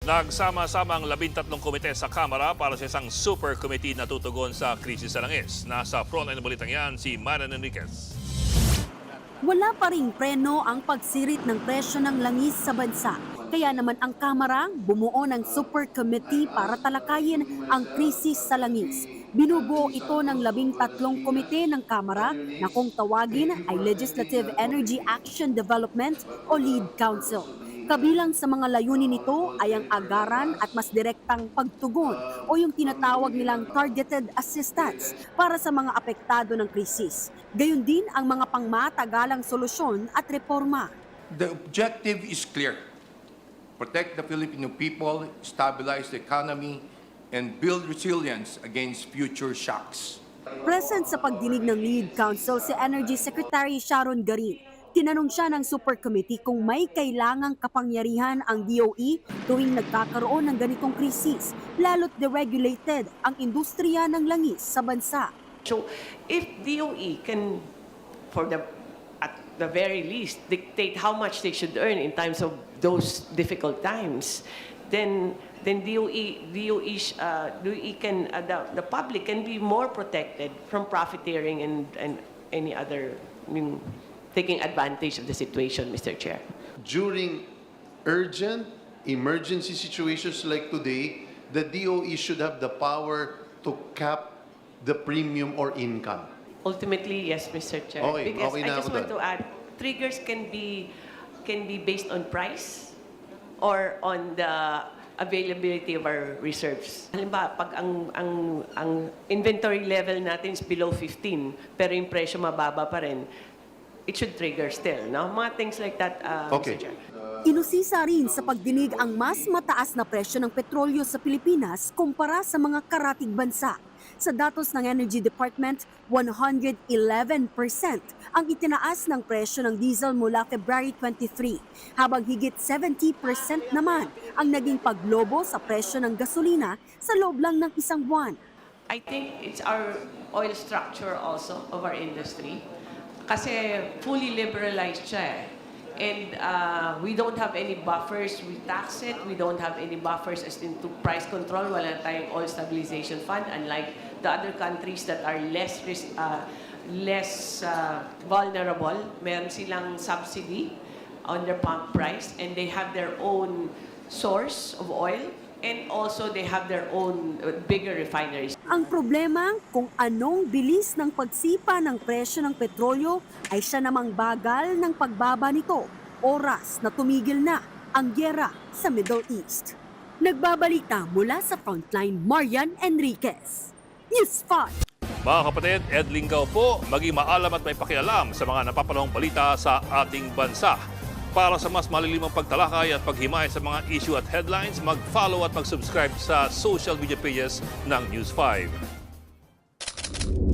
Nagsama-sama ang 13 komite sa Kamara para sa isang super committee na tutugon sa krisis sa langis. Nasa frontline ng balitang yan si Manan Enriquez. Wala pa ring preno ang pagsirit ng presyo ng langis sa bansa. Kaya naman ang Kamara bumuo ng super committee para talakayin ang krisis sa langis. Binubuo ito ng 13 komite ng Kamara na kung tawagin ay Legislative Energy Action Development o LEAD Council. Kabilang sa mga layunin nito ay ang agaran at mas direktang pagtugon o yung tinatawag nilang targeted assistance para sa mga apektado ng krisis. Gayon din ang mga pangmatagalang solusyon at reforma. The objective is clear. Protect the Filipino people, stabilize the economy, and build resilience against future shocks. Present sa pagdinig ng Lead Council si Energy Secretary Sharon Garin. Tinanong siya ng Super Committee kung may kailangang kapangyarihan ang DOE tuwing nagkakaroon ng ganitong krisis, lalo't deregulated ang industriya ng langis sa bansa. So if DOE can, at the very least, dictate how much they should earn in times of those difficult times, then DOE can, the public can be more protected from profiteering and any other, taking advantage of the situation, Mr. Chair. During urgent emergency situations like today, the DOE should have the power to cap the premium or income. Ultimately, yes, Mr. Chair. Okay, Because okay I na just ako want doon. to add, triggers can be based on price or on the availability of our reserves. Halimbawa, pag ang inventory level natin is below 15, pero yung presyo mababa pa rin, it should trigger still, no? Mga things like that, Okay. Mr. Chair. Inusisa rin sa pagdinig ang mas mataas na presyo ng petrolyo sa Pilipinas kumpara sa mga karatig bansa. Sa datos ng Energy Department, 111% ang itinaas ng presyo ng diesel mula February 23, habang higit 70% naman ang naging paglobo sa presyo ng gasolina sa loob lang ng isang buwan. I think it's our oil structure also of our industry. Kasi fully liberalized siya eh. And we don't have any buffers. We tax it. We don't have any buffers as into price control. Wala tayong oil stabilization fund. Unlike the other countries that are less vulnerable, meron silang subsidy on their pump price, and they have their own source of oil, and also they have their own bigger refineries. Ang problema kung anong bilis ng pagsipa ng presyo ng petrolyo ay siya namang bagal ng pagbaba nito, oras na tumigil na ang gyera sa Middle East. Nagbabalita mula sa Frontline, Marian Enriquez. News 5. Mga kapatid, Ed Lingaw po, maging maalam at may pakialam sa mga napapanahong balita sa ating bansa. Para sa mas malilimang pagtalakay at paghimay sa mga issue at headlines, mag-follow at mag-subscribe sa social media pages ng News 5.